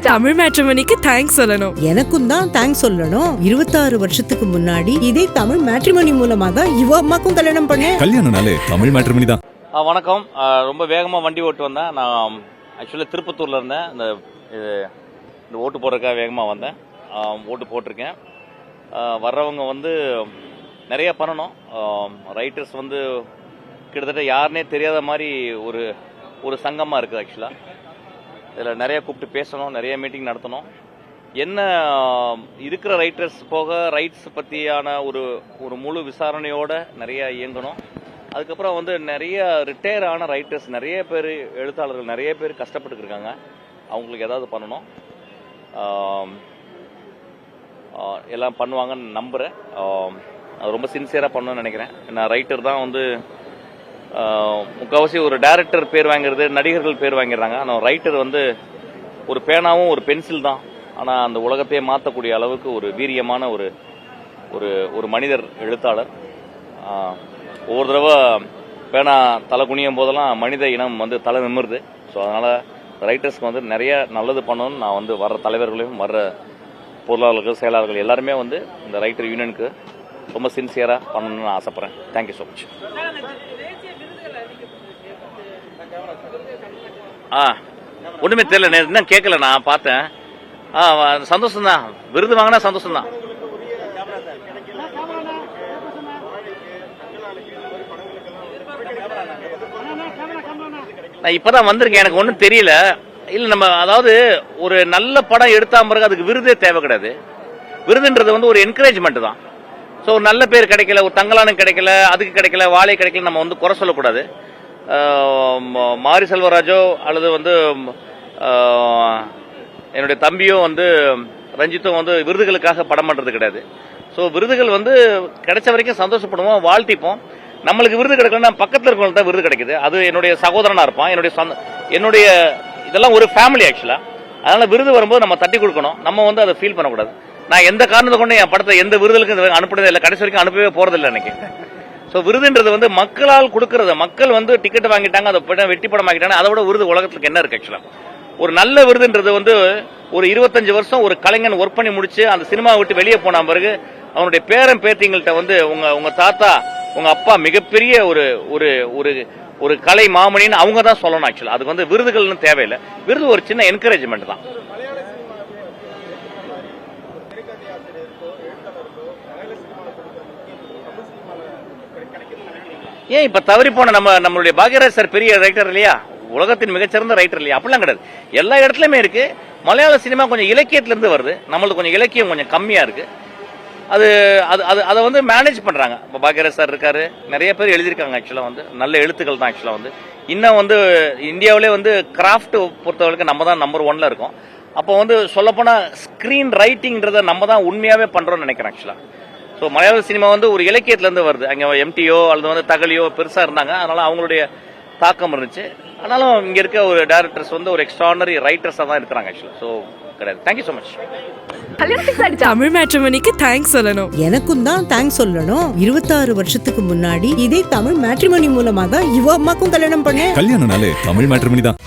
தமிழ் மேட்ரிமோனிக்கு தேங்க்ஸ் சொல்லணும். எனக்கும் தான் தேங்க்ஸ் சொல்லணும். 26 வருஷத்துக்கு முன்னாடி இதே தமிழ் மேட்ரிமோனி மூலமா தான் இவ அம்மாக்கும் கல்யாணம் பண்ணேன். கல்யாணம்னாலே தமிழ் மேட்ரிமோனி தான். வணக்கம். ரொம்ப வேகமாக வண்டி ஓட்டு வந்தேன். நான் ஆக்சுவலாக திருப்பத்தூரில் இருந்தேன். இந்த ஓட்டு போடுறதுக்காக வேகமாக வந்தேன். ஓட்டு போட்டிருக்கேன். வர்றவங்க வந்து நிறைய பண்ணணும். ரைட்டர்ஸ் வந்து கிட்டத்தட்ட யாருன்னே தெரியாத மாதிரி ஒரு சங்கமாக இருக்குது. ஆக்சுவலாக இதில் நிறைய கூப்பிட்டு பேசணும், நிறைய மீட்டிங் நடத்தணும். என்ன இருக்கிற ரைட்டர்ஸ் போக ரைட்ஸ் பற்றியான ஒரு முழு விசாரணையோடு நிறைய இயங்கணும். அதுக்கப்புறம் வந்து நிறைய ரிட்டையர் ஆன ரைட்டர்ஸ் நிறைய பேர், எழுத்தாளர்கள் நிறைய பேர் கஷ்டப்பட்டுருக்காங்க. அவங்களுக்கு ஏதாவது பண்ணணும். எல்லாம் பண்ணுவாங்கன்னு நம்புகிறேன். அது ரொம்ப சின்சியராக பண்ணணும்னு நினைக்கிறேன். நான் ரைட்டர் தான் வந்து முக்கால்வாசி ஒரு டைரக்டர் பேர் வாங்கிறது, நடிகர்கள் பேர் வாங்கிடுறாங்க. ஆனால் ரைட்டர் வந்து ஒரு பேனாவும் ஒரு பென்சில் தான். ஆனால் அந்த உலகத்தையே மாற்றக்கூடிய அளவுக்கு ஒரு வீரியமான ஒரு மனிதர் எழுத்தாளர். ஒவ்வொரு தடவை பேனா தலை குனியும் போதெல்லாம் மனித இனம் வந்து தலை நிமிருது. ஸோ அதனால் ரைட்டர்ஸ்க்கு வந்து நிறைய நல்லது பண்ணணும்னு நான் வந்து வர்ற தலைவர்களையும் வர்ற பொருளாளர்கள், செயலாளர்கள் எல்லாருமே வந்து இந்த ரைட்டர் யூனியனுக்கு ரொம்ப சின்சியராக பண்ணணும்னு நான் ஆசைப்பட்றேன். Thank you so much. ஒன்றுமே தெரியல, இன்னும் கேட்கல, நான் பார்த்தேன். சந்தோஷம் தான், விருது வாங்கினா சந்தோஷம் தான். நான் இப்பதான் வந்திருக்கேன், எனக்கு ஒன்றும் தெரியல. இல்லை, நம்ம அதாவது ஒரு நல்ல படம் எடுத்தா பிறகு அதுக்கு விருதே தேவை கிடையாது. விருதுன்றது வந்து ஒரு என்கரேஜ்மெண்ட் தான். ஸோ நல்ல பேர் கிடைக்கல, ஒரு தங்கலானுக்கு கிடைக்கல, அதுக்கு கிடைக்கல, வாழை கிடைக்கல, நம்ம வந்து குறை சொல்லக்கூடாது. மாரி செல்வராஜோ அல்லது வந்து என்னுடைய தம்பியோ வந்து ரஞ்சித்தும் வந்து விருதுகளுக்காக படம் பண்றது கிடையாது. ஸோ விருதுகள் வந்து கிடைச்ச வரைக்கும் சந்தோஷப்படுவோம், வாழ்த்திப்போம். நம்மளுக்கு விருது கிடைக்கலன்னா பக்கத்தில் இருக்கவங்களுக்கு தான் விருது கிடைக்குது. அது என்னுடைய சகோதரனா இருப்பான், என்னுடைய இதெல்லாம் ஒரு ஃபேமிலி ஆக்சுவலா. அதனால விருது வரும்போது நம்ம தட்டி கொடுக்கணும், நம்ம வந்து அதை ஃபீல் பண்ணக்கூடாது. நான் எந்த காரணத்தை கொண்டு என் படத்தை எந்த விருதுகளுக்கு அனுப்புறதே இல்லை, கடைசி வரைக்கும் அனுப்பவே போறதில்லை எனக்கு. ஸோ விருதுன்றது வந்து மக்களால் கொடுக்கறது. மக்கள் வந்து டிக்கெட் வாங்கிட்டாங்க, அதை வெற்றி படம் ஆகிட்டாங்க, அதை விட விருது உலகத்துக்கு என்ன இருக்கு ஆக்சுவலா? ஒரு நல்ல விருதுன்றது வந்து ஒரு 25 வருஷம் ஒரு கலைஞன் ஒர்க் பண்ணி முடிச்சு அந்த சினிமா விட்டு வெளியே போன பிறகு அவனுடைய பேரன் பேத்திங்கள்ட்ட வந்து உங்க தாத்தா, உங்க அப்பா மிகப்பெரிய ஒரு கலை மாமணின்னு அவங்க தான் சொல்லணும் ஆக்சுவலா. அதுக்கு வந்து விருதுகள்னு தேவையில்லை. விருது ஒரு சின்ன என்கரேஜ்மெண்ட் தான். ஏன் இப்ப தவறி போன நம்மளுடைய பாக்யராஜ் சார் பெரிய ரைட்டர் இல்லையா, உலகத்தின் மிகச்சிறந்த ரைட்டர் இல்லையா? அப்படிலாம் கிடையாது, எல்லா இடத்துலயுமே இருக்கு. மலையாள சினிமா கொஞ்சம் இலக்கியத்துல இருந்து வருது, நம்மளுக்கு கொஞ்சம் இலக்கியம் கொஞ்சம் கம்மியா இருக்கு. அதை வந்து மேனேஜ் பண்றாங்க. இப்போ பாக்யராஜ் சார் இருக்காரு, நிறைய பேர் எழுதியிருக்காங்க. ஆக்சுவலா வந்து நல்ல எழுத்துக்கள் தான். ஆக்சுவலா வந்து இன்னும் வந்து இந்தியாவிலே வந்து கிராஃப்ட் பொறுத்தவரைக்கும் நம்ம தான் நம்பர் 1ல இருக்கோம். அப்போ வந்து சொல்லப்போனா ஸ்கிரீன் ரைட்டிங்ன்றத நம்ம தான் உண்மையாவே பண்றோம்னு நினைக்கிறேன் ஆக்சுவலா. ஸோ மலையாள சினிமா வந்து ஒரு இலக்கியத்துல இருந்து வருது. அங்கே எம்டிஓ அல்லது வந்து தகலியோ பெருசா இருந்தாங்க, அதனால அவங்களுடைய தாக்கம் இருந்துச்சு. ஆனாலும் இங்க இருக்க ஒரு டைரக்டர்ஸ் வந்து ஒரு எக்ஸ்ட்ரானரி ரைட்டர்ஸா தான் இருக்கிறாங்க ஆக்சுவலா. ஸோ கிடையாது. Thank you so much. தமிழ் மேட்ரிமோனிக்கு தேங்க்ஸ் சொல்லணும். எனக்கும் தான் தேங்க்ஸ் சொல்லணும். 26 வருஷத்துக்கு முன்னாடி இதே தமிழ் மேட்ரிமோனி மூலமா தான் இவ அம்மாக்கும் கல்யாணம் பண்ணேன். கல்யாணம்னாலே தமிழ் மேட்ரிமோனி தான்.